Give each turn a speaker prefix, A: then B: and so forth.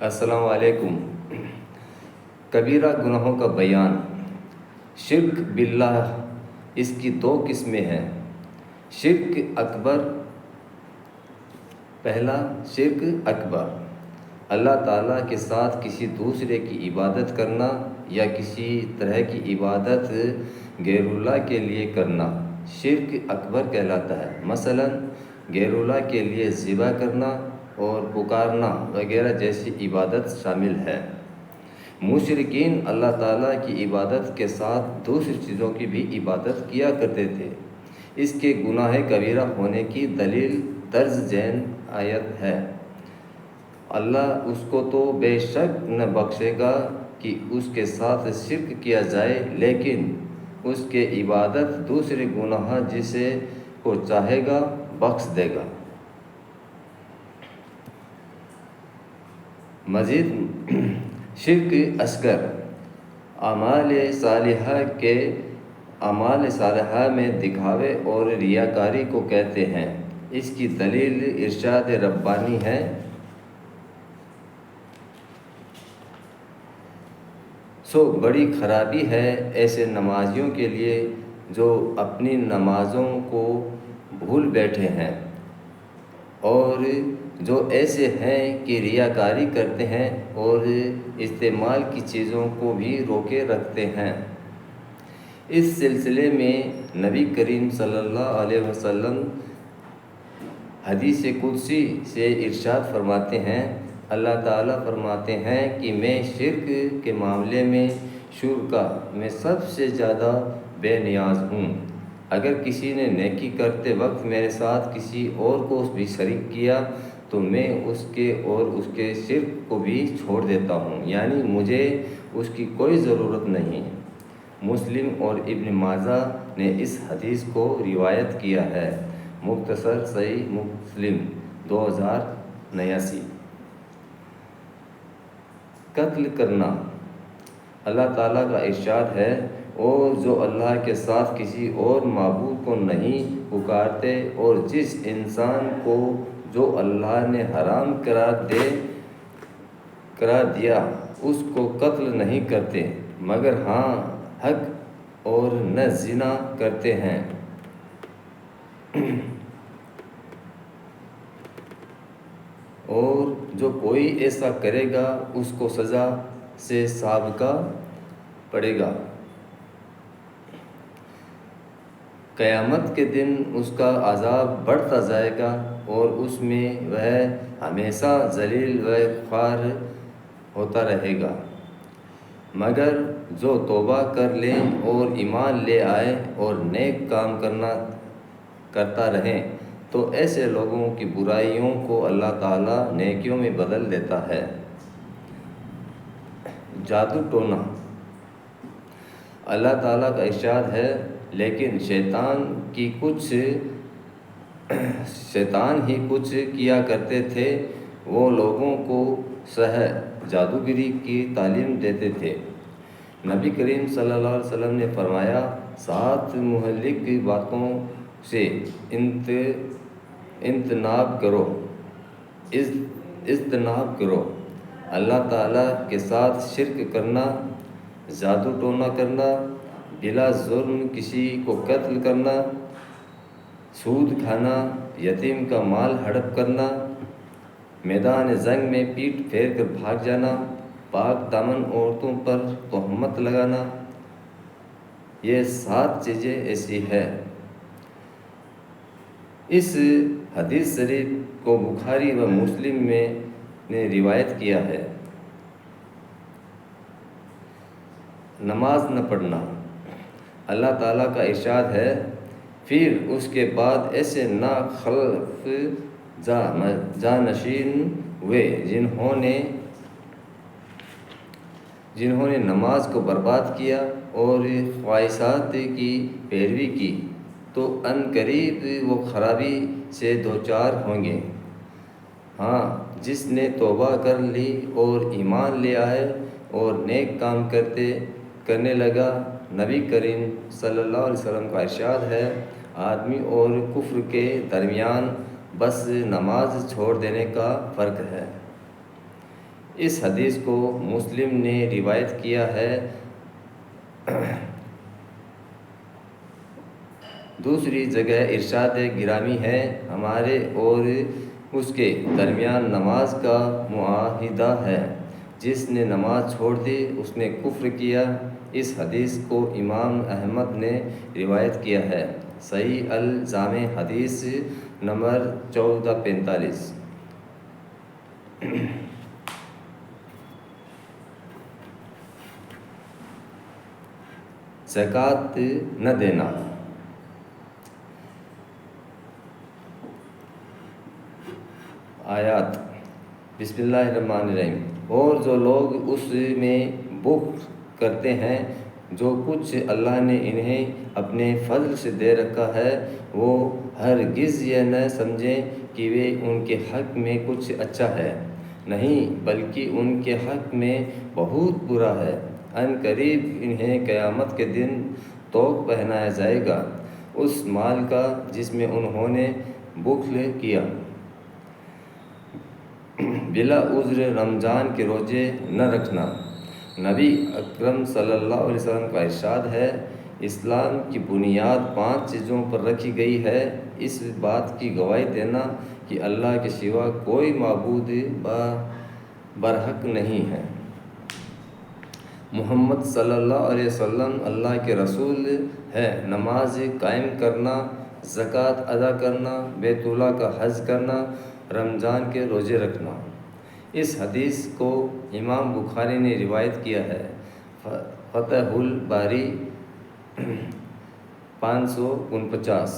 A: السلام علیکم۔ کبیرہ گناہوں کا بیان۔ شرک باللہ، اس کی دو قسمیں ہیں۔ شرک اکبر۔ پہلا شرک اکبر، اللہ تعالیٰ کے ساتھ کسی دوسرے کی عبادت کرنا یا کسی طرح کی عبادت غیر اللہ کے لیے کرنا شرک اکبر کہلاتا ہے۔ مثلا غیر اللہ کے لیے ذبح کرنا اور پکارنا وغیرہ جیسی عبادت شامل ہے۔ مشرکین اللہ تعالیٰ کی عبادت کے ساتھ دوسری چیزوں کی بھی عبادت کیا کرتے تھے۔ اس کے گناہ کبیرہ ہونے کی دلیل درج ذیل آیت ہے۔ اللہ اس کو تو بے شک نہ بخشے گا کہ اس کے ساتھ شرک کیا جائے، لیکن اس کے عبادت دوسرے گناہ جسے کو چاہے گا بخش دے گا۔ مزید شرک اصغر، اعمال صالحہ میں دکھاوے اور ریاکاری کو کہتے ہیں۔ اس کی دلیل ارشاد ربانی ہے۔ سو بڑی خرابی ہے ایسے نمازیوں کے لیے جو اپنی نمازوں کو بھول بیٹھے ہیں، اور جو ایسے ہیں کہ ریاکاری کرتے ہیں اور استعمال کی چیزوں کو بھی روکے رکھتے ہیں۔ اس سلسلے میں نبی کریم صلی اللہ علیہ وسلم حدیث قدسی سے ارشاد فرماتے ہیں، اللہ تعالیٰ فرماتے ہیں کہ میں شرک کے معاملے میں شرکا میں سب سے زیادہ بے نیاز ہوں۔ اگر کسی نے نیکی کرتے وقت میرے ساتھ کسی اور کو بھی شریک کیا تو میں اس کے اور اس کے شرک کو بھی چھوڑ دیتا ہوں، یعنی مجھے اس کی کوئی ضرورت نہیں۔ مسلم اور ابن ماجہ نے اس حدیث کو روایت کیا ہے۔ مختصر صحیح مسلم 2089۔ قتل کرنا، اللہ تعالیٰ کا ارشاد ہے، اور جو اللہ کے ساتھ کسی اور معبود کو نہیں پکارتے اور جس انسان کو جو اللہ نے حرام قرار دیا اس کو قتل نہیں کرتے، مگر ہاں حق اور نہ زنا کرتے ہیں۔ اور جو کوئی ایسا کرے گا اس کو سزا سے سابقہ پڑے گا۔ قیامت کے دن اس کا عذاب بڑھتا جائے گا اور اس میں وہ ہمیشہ ذلیل و خوار ہوتا رہے گا، مگر جو توبہ کر لیں اور ایمان لے آئے اور نیک کام کرتا رہیں تو ایسے لوگوں کی برائیوں کو اللہ تعالیٰ نیکیوں میں بدل دیتا ہے۔ جادو ٹونا، اللہ تعالیٰ کا ارشاد ہے، لیکن شیطان ہی کچھ کیا کرتے تھے، وہ لوگوں کو سحر جادوگری کی تعلیم دیتے تھے۔ نبی کریم صلی اللہ علیہ وسلم نے فرمایا، 7 مہلک باتوں سے اجتناب کرو، اللہ تعالیٰ کے ساتھ شرک کرنا، جادو ٹونا کرنا، بلا جرم کسی کو قتل کرنا، سود کھانا، یتیم کا مال ہڑپ کرنا، میدان جنگ میں پیٹ پھیر کر بھاگ جانا، پاک دامن عورتوں پر تہمت لگانا۔ یہ 7 چیزیں ایسی ہیں۔ اس حدیث شریف کو بخاری و مسلم نے روایت کیا ہے۔ نماز نہ پڑھنا، اللہ تعالیٰ کا ارشاد ہے، پھر اس کے بعد ایسے ناخلف جانشین ہوئے جنہوں نے نماز کو برباد کیا اور خواہشات کی پیروی کی، تو عنقریب وہ خرابی سے دوچار ہوں گے۔ ہاں جس نے توبہ کر لی اور ایمان لے آئے اور نیک کام کرنے لگا۔ نبی کریم صلی اللہ علیہ وسلم کا ارشاد ہے، آدمی اور کفر کے درمیان بس نماز چھوڑ دینے کا فرق ہے۔ اس حدیث کو مسلم نے روایت کیا ہے۔ دوسری جگہ ارشاد گرامی ہے، ہمارے اور اس کے درمیان نماز کا معاہدہ ہے، جس نے نماز چھوڑ دی اس نے کفر کیا۔ اس حدیث کو امام احمد نے روایت کیا ہے۔ صحیح الجامع حدیث نمبر 1445۔ زکوٰۃ نہ دینا۔ آیات، بسم اللہ الرحمن الرحیم۔ اور جو لوگ اس میں بخل کرتے ہیں جو کچھ اللہ نے انہیں اپنے فضل سے دے رکھا ہے، وہ ہرگز یہ نہ سمجھیں کہ وہ ان کے حق میں کچھ اچھا ہے، نہیں بلکہ ان کے حق میں بہت برا ہے۔ ان قریب انہیں قیامت کے دن طوق پہنایا جائے گا اس مال کا جس میں انہوں نے بخل کیا۔ بلا عذر رمضان کے روزے نہ رکھنا۔ نبی اکرم صلی اللہ علیہ وسلم کا ارشاد ہے، اسلام کی بنیاد 5 چیزوں پر رکھی گئی ہے، اس بات کی گواہی دینا کہ اللہ کے سوا کوئی معبود برحق نہیں ہے، محمد صلی اللہ علیہ وسلم اللہ کے رسول ہے، نماز قائم کرنا، زکوٰۃ ادا کرنا، بیت اللہ کا حج کرنا، رمضان کے روزے رکھنا۔ اس حدیث کو امام بخاری نے روایت کیا ہے۔ فتح الباری 549۔